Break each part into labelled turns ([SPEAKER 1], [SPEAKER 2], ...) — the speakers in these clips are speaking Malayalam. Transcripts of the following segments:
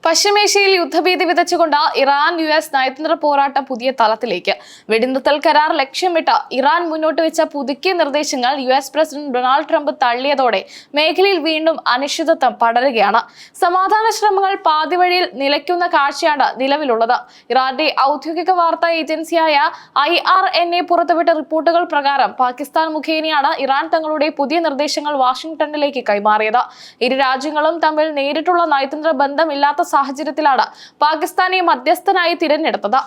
[SPEAKER 1] പശ്ചിമേഷ്യയിൽ യുദ്ധഭീതി വിതച്ചുകൊണ്ട് ഇറാൻ US നയതന്ത്ര പോരാട്ടം പുതിയ തലത്തിലേക്ക്. വെടിനിർത്തൽ കരാർ ലക്ഷ്യമിട്ട് ഇറാൻ മുന്നോട്ട് വെച്ച പുതുക്കിയ നിർദ്ദേശങ്ങൾ US പ്രസിഡന്റ് ഡൊണാൾഡ് ട്രംപ് തള്ളിയതോടെ മേഖലയിൽ വീണ്ടും അനിശ്ചിതത്വം പടരുകയാണ്. സമാധാന ശ്രമങ്ങൾ പാതിവഴിയിൽ നിലയ്ക്കുന്ന കാഴ്ചയാണ് നിലവിലുള്ളത്. ഇറാന്റെ ഔദ്യോഗിക വാർത്താ ഏജൻസിയായ IRNA പുറത്തുവിട്ട റിപ്പോർട്ടുകൾ പ്രകാരം പാകിസ്ഥാൻ മുഖേനയാണ് ഇറാൻ തങ്ങളുടെ പുതിയ നിർദ്ദേശങ്ങൾ വാഷിംഗ്ടണിലേക്ക് കൈമാറിയത്. ഇരു രാജ്യങ്ങളും തമ്മിൽ നേരിട്ടുള്ള നയതന്ത്ര ബന്ധമില്ലാത്ത സാഹചര്യത്തിലാണ് പാകിസ്ഥാനെ മധ്യസ്ഥനായി തിരഞ്ഞെടുത്തത്.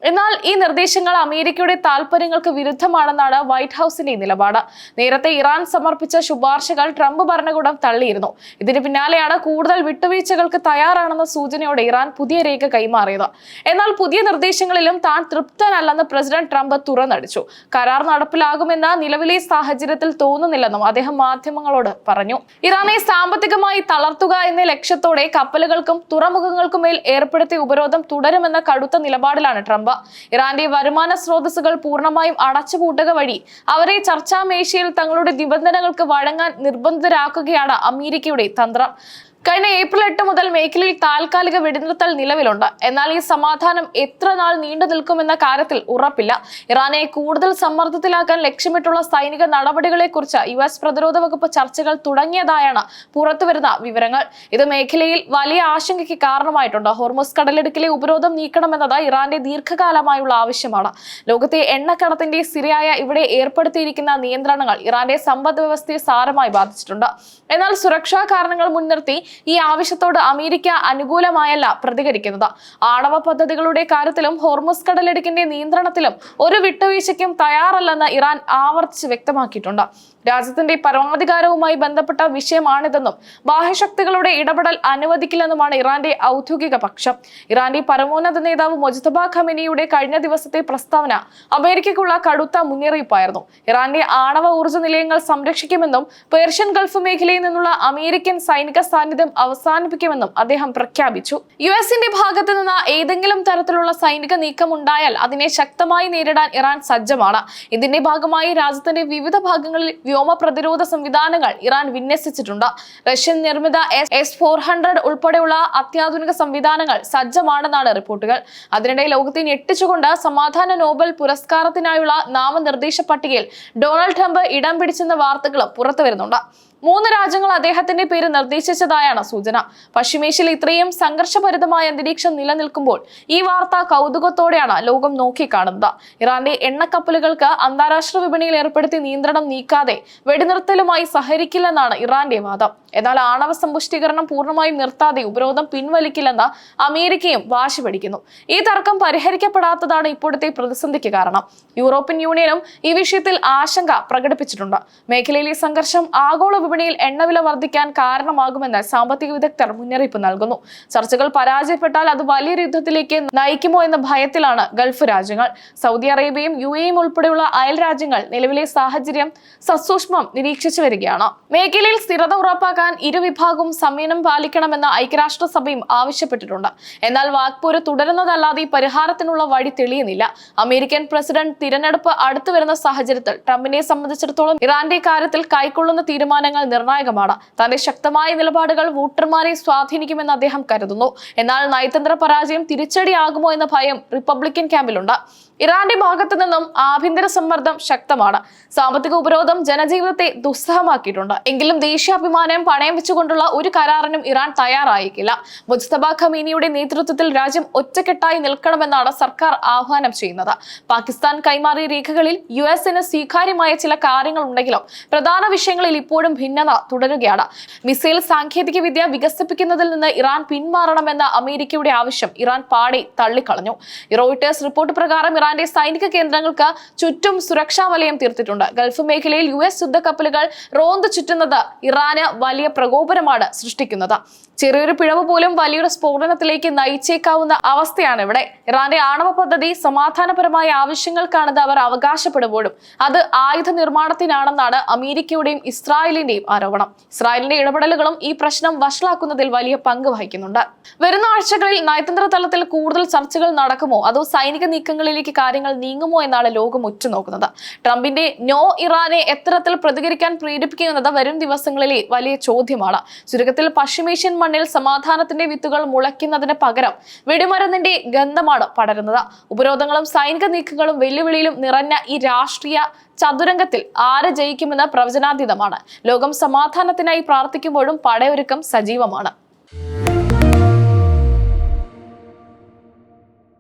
[SPEAKER 1] എന്നാൽ ഈ നിർദ്ദേശങ്ങൾ അമേരിക്കയുടെ താൽപര്യങ്ങൾക്ക് വിരുദ്ധമാണെന്നാണ് വൈറ്റ് ഹൌസിന്റെ നിലപാട്. നേരത്തെ ഇറാൻ സമർപ്പിച്ച ശുപാർശകൾ ട്രംപ് ഭരണകൂടം തള്ളിയിരുന്നു. ഇതിന് പിന്നാലെയാണ് കൂടുതൽ വിട്ടുവീഴ്ചകൾക്ക് തയ്യാറാണെന്ന സൂചനയോടെ ഇറാൻ പുതിയ രേഖ കൈമാറിയത്. എന്നാൽ പുതിയ നിർദ്ദേശങ്ങളിലും താൻ തൃപ്തനല്ലെന്ന് പ്രസിഡന്റ് ട്രംപ് തുറന്നടിച്ചു. കരാർ നടപ്പിലാകുമെന്ന് നിലവിലെ സാഹചര്യത്തിൽ തോന്നുന്നില്ലെന്നും അദ്ദേഹം മാധ്യമങ്ങളോട് പറഞ്ഞു. ഇറാനെ സാമ്പത്തികമായി തളർത്തുക എന്ന ലക്ഷ്യത്തോടെ കപ്പലുകൾക്കും തുറമുഖങ്ങൾക്കുമേൽ ഏർപ്പെടുത്തിയ ഉപരോധം തുടരുമെന്ന കടുത്ത നിലപാടിലാണ് ട്രംപ്. ഇറാന്റെ വരുമാന സ്രോതസ്സുകൾ പൂർണ്ണമായും അടച്ചുപൂട്ടുക വഴി അവരെ ചർച്ചാ മേശയിൽ തങ്ങളുടെ നിബന്ധനകൾക്ക് വഴങ്ങാൻ നിർബന്ധിതരാക്കുകയാണ് അമേരിക്കയുടെ തന്ത്രം. കഴിഞ്ഞ ഏപ്രിൽ 8 മുതൽ മേഖലയിൽ താൽക്കാലിക വെടിനിർത്തൽ നിലവിലുണ്ട്. എന്നാൽ ഈ സമാധാനം എത്ര നാൾ നീണ്ടു നിൽക്കുമെന്ന കാര്യത്തിൽ ഉറപ്പില്ല. ഇറാനെ കൂടുതൽ സമ്മർദ്ദത്തിലാക്കാൻ ലക്ഷ്യമിട്ടുള്ള സൈനിക നടപടികളെക്കുറിച്ച് US പ്രതിരോധ വകുപ്പ് ചർച്ചകൾ തുടങ്ങിയതായാണ് പുറത്തുവരുന്ന വിവരങ്ങൾ. ഇത് മേഖലയിൽ വലിയ ആശങ്കയ്ക്ക് കാരണമായിട്ടുണ്ട്. ഹോർമുസ് കടലിടുക്കിലെ ഉപരോധം നീക്കണമെന്നത് ഇറാന്റെ ദീർഘകാലമായുള്ള ആവശ്യമാണ്. ലോകത്തെ എണ്ണക്കടത്തിന്റെ സ്ഥിരയായ ഇവിടെ ഏർപ്പെടുത്തിയിരിക്കുന്ന നിയന്ത്രണങ്ങൾ ഇറാന്റെ സമ്പദ് വ്യവസ്ഥയെ സാരമായി ബാധിച്ചിട്ടുണ്ട്. എന്നാൽ സുരക്ഷാ കാരണങ്ങൾ മുൻനിർത്തി ഈ ആവശ്യത്തോട് അമേരിക്ക അനുകൂലമായല്ല പ്രതികരിക്കുന്നത്. ആണവ പദ്ധതികളുടെ കാര്യത്തിലും ഹോർമുസ് കടലിടുക്കിന്റെ നിയന്ത്രണത്തിലും ഒരു വിട്ടുവീഴ്ചയ്ക്കും തയ്യാറല്ലെന്ന് ഇറാൻ ആവർത്തിച്ച് വ്യക്തമാക്കിയിട്ടുണ്ട്. രാജ്യത്തിന്റെ പരമാധികാരവുമായി ബന്ധപ്പെട്ട വിഷയമാണിതെന്നും ബാഹ്യശക്തികളുടെ ഇടപെടൽ അനുവദിക്കില്ലെന്നുമാണ് ഇറാന്റെ ഔദ്യോഗിക പക്ഷം. ഇറാന്റെ പരമോന്നത നേതാവ് മൊജ്തബ ഖമേനിയുടെ കഴിഞ്ഞ ദിവസത്തെ പ്രസ്താവന അമേരിക്കയ്ക്കുള്ള കടുത്ത മുന്നറിയിപ്പായിരുന്നു. ഇറാന്റെ ആണവ ഊർജ്ജ നിലയങ്ങൾ സംരക്ഷിക്കുമെന്നും പേർഷ്യൻ ഗൾഫ് മേഖലയിൽ നിന്നുള്ള അമേരിക്കൻ സൈനിക സാന്നിധ്യം അവസാനിപ്പിക്കുമെന്നും അദ്ദേഹം പ്രഖ്യാപിച്ചു. US-ന്റെ ഭാഗത്തു നിന്ന് ഏതെങ്കിലും തരത്തിലുള്ള സൈനിക നീക്കം ഉണ്ടായാൽ അതിനെ ശക്തമായി നേരിടാൻ ഇറാൻ സജ്ജമാണ്. ഇതിന്റെ ഭാഗമായി രാജ്യത്തിന്റെ വിവിധ ഭാഗങ്ങളിൽ വ്യോമ പ്രതിരോധ സംവിധാനങ്ങൾ ഇറാൻ വിന്യസിച്ചിട്ടുണ്ട്. റഷ്യൻ നിർമ്മിത S-400 ഉൾപ്പെടെയുള്ള അത്യാധുനിക സംവിധാനങ്ങൾ സജ്ജമാണെന്നാണ് റിപ്പോർട്ടുകൾ. അതിനിടെ ലോകത്തെ ഞെട്ടിച്ചുകൊണ്ട് സമാധാന നോബൽ പുരസ്കാരത്തിനായുള്ള നാമനിർദ്ദേശ പട്ടികയിൽ ഡൊണാൾഡ് ട്രംപ് ഇടം പിടിച്ചെന്ന വാർത്തകളും പുറത്തുവരുന്നുണ്ട്. 3 രാജ്യങ്ങൾ അദ്ദേഹത്തിന്റെ പേര് നിർദ്ദേശിച്ചതായാണ് സൂചന. പശ്ചിമേഷ്യയിൽ ഇത്രയും സംഘർഷഭരിതമായ അന്തരീക്ഷം നിലനിൽക്കുമ്പോൾ ഈ വാർത്ത കൗതുകത്തോടെയാണ് ലോകം നോക്കിക്കാണുന്നത്. ഇറാന്റെ എണ്ണക്കപ്പലുകൾക്ക് അന്താരാഷ്ട്ര വിപണിയിൽ ഏർപ്പെടുത്തി നിയന്ത്രണം നീക്കാതെ വെടിനിർത്തലുമായി സഹകരിക്കില്ലെന്നാണ് ഇറാന്റെ വാദം. എന്നാൽ ആണവ സമ്പുഷ്ടീകരണം പൂർണ്ണമായും നിർത്താതെ ഉപരോധം പിൻവലിക്കില്ലെന്ന് അമേരിക്കയും വാശി പിടിക്കുന്നു. ഈ തർക്കം പരിഹരിക്കപ്പെടാത്തതാണ് ഇപ്പോഴത്തെ പ്രതിസന്ധിക്ക് കാരണം. യൂറോപ്യൻ യൂണിയനും ഈ വിഷയത്തിൽ ആശങ്ക പ്രകടിപ്പിച്ചിട്ടുണ്ട്. മേഖലയിലെ സംഘർഷം ആഗോള വിപണിയിൽ എണ്ണവില വർദ്ധിക്കാൻ കാരണമാകുമെന്ന് സാമ്പത്തിക വിദഗ്ധർ മുന്നറിയിപ്പ് നൽകുന്നു. ചർച്ചകൾ പരാജയപ്പെട്ടാൽ അത് വലിയൊരു യുദ്ധത്തിലേക്ക് നയിക്കുമോ എന്ന ഭയത്തിലാണ് ഗൾഫ് രാജ്യങ്ങൾ. സൗദി അറേബ്യയും UAE ഉൾപ്പെടെയുള്ള അയൽ രാജ്യങ്ങൾ നിലവിലെ സാഹചര്യം സസൂക്ഷ്മം നിരീക്ഷിച്ചു വരികയാണ്. മേഖലയിൽ സ്ഥിരത ഉറപ്പാക്കാൻ ഇരുവിഭാഗവും സംയമനം പാലിക്കണമെന്ന് ഐക്യരാഷ്ട്രസഭയും ആവശ്യപ്പെട്ടിട്ടുണ്ട്. എന്നാൽ വാക്പോര് തുടരുന്നതല്ലാതെ ഈ പരിഹാരത്തിനുള്ള വഴി തെളിയുന്നില്ല. അമേരിക്കൻ പ്രസിഡന്റ് തിരഞ്ഞെടുപ്പ് അടുത്തു വരുന്ന സാഹചര്യത്തിൽ ട്രംപിനെ സംബന്ധിച്ചിടത്തോളം ഇറാന്റെ കാര്യത്തിൽ കൈക്കൊള്ളുന്ന തീരുമാനങ്ങൾ നിർണായകമാണ്. തന്റെ ശക്തമായ നിലപാടുകൾ വോട്ടർമാരെ സ്വാധീനിക്കുമെന്ന് അദ്ദേഹം കരുതുന്നു. എന്നാൽ നയതന്ത്ര പരാജയം തിരിച്ചടിയാകുമോ എന്ന ഭയം റിപ്പബ്ലിക്കൻ ക്യാമ്പിലുണ്ട്. ഇറാന്റെ ഭാഗത്തു നിന്നും ആഭ്യന്തര സമ്മർദ്ദം ശക്തമാണ്. സാമ്പത്തിക ഉപരോധം ജനജീവിതത്തെ ദുസ്സഹമാക്കിയിട്ടുണ്ട്. എങ്കിലും ദേശീയാഭിമാനം പണയം വെച്ചുകൊണ്ടുള്ള ഒരു കരാറിനും ഇറാൻ തയ്യാറായേക്കില്ല. മുജ്തബ ഖമേനിയുടെ നേതൃത്വത്തിൽ രാജ്യം ഒറ്റക്കെട്ടായി നിൽക്കണമെന്നാണ് സർക്കാർ ആഹ്വാനം ചെയ്യുന്നത്. പാകിസ്ഥാൻ കൈമാറിയ രേഖകളിൽ US-ന് സ്വീകാര്യമായ ചില കാര്യങ്ങൾ ഉണ്ടെങ്കിലും പ്രധാന വിഷയങ്ങളിൽ ഇപ്പോഴും ഭിന്നത തുടരുകയാണ്. മിസൈൽ സാങ്കേതിക വിദ്യ വികസിപ്പിക്കുന്നതിൽ നിന്ന് ഇറാൻ പിന്മാറണമെന്ന അമേരിക്കയുടെ ആവശ്യം ഇറാൻ പാടെ തള്ളിക്കളഞ്ഞു. റോയിട്ടേഴ്സ് റിപ്പോർട്ട് പ്രകാരം ഇറാന്റെ സൈനിക കേന്ദ്രങ്ങൾക്ക് ചുറ്റും സുരക്ഷാ വലയം തീർത്തിട്ടുണ്ട്. ഗൾഫ് മേഖലയിൽ US യുദ്ധക്കപ്പലുകൾ റോന്ത് ചുറ്റുന്നത് ഇറാന് വലിയ പ്രകോപനമാണ് സൃഷ്ടിക്കുന്നത്. ചെറിയൊരു പിഴവ് പോലും വലിയൊരു സ്ഫോടനത്തിലേക്ക് നയിച്ചേക്കാവുന്ന അവസ്ഥയാണ് ഇവിടെ. ഇറാന്റെ ആണവ പദ്ധതി സമാധാനപരമായ ആവശ്യങ്ങൾക്കാണെന്ന് അവർ അവകാശപ്പെടുമ്പോഴും അത് ആയുധ നിർമ്മാണത്തിനാണെന്നാണ് അമേരിക്കയുടെയും ഇസ്രായേലിന്റെയും ആരോപണം. ഇസ്രായേലിന്റെ ഇടപെടലുകളും ഈ പ്രശ്നം വഷളാക്കുന്നതിൽ വലിയ പങ്ക് വഹിക്കുന്നുണ്ട്. വരുന്ന ആഴ്ചകളിൽ നയതന്ത്ര തലത്തിൽ കൂടുതൽ ചർച്ചകൾ നടക്കുമോ അതോ സൈനിക നീക്കങ്ങളിലേക്ക് കാര്യങ്ങൾ നീങ്ങുമോ എന്നാണ് ലോകം ഉറ്റുനോക്കുന്നത്. ട്രംപിന്റെ നോ ഇറാനെ എത്തരത്തിൽ പ്രതികരിക്കാൻ പ്രേരിപ്പിക്കുന്നത് വരും ദിവസങ്ങളിലെ വലിയ ചോദ്യമാണ്. ചുരുക്കത്തിൽ പശ്ചിമേഷ്യൻ മണ്ണിൽ സമാധാനത്തിന്റെ വിത്തുകൾ മുളയ്ക്കുന്നതിന് പകരം വെടിമരുന്നിന്റെ ഗന്ധമാണ് പടരുന്നത്. ഉപരോധങ്ങളും സൈനിക നീക്കങ്ങളും വെല്ലുവിളിയിലും നിറഞ്ഞ ഈ രാഷ്ട്രീയ ചതുരംഗത്തിൽ ആര് ജയിക്കുമെന്ന് പ്രവചനാതീതമാണ്. ലോകം സമാധാനത്തിനായി പ്രാർത്ഥിക്കുമ്പോഴും പടയൊരുക്കം സജീവമാണ്.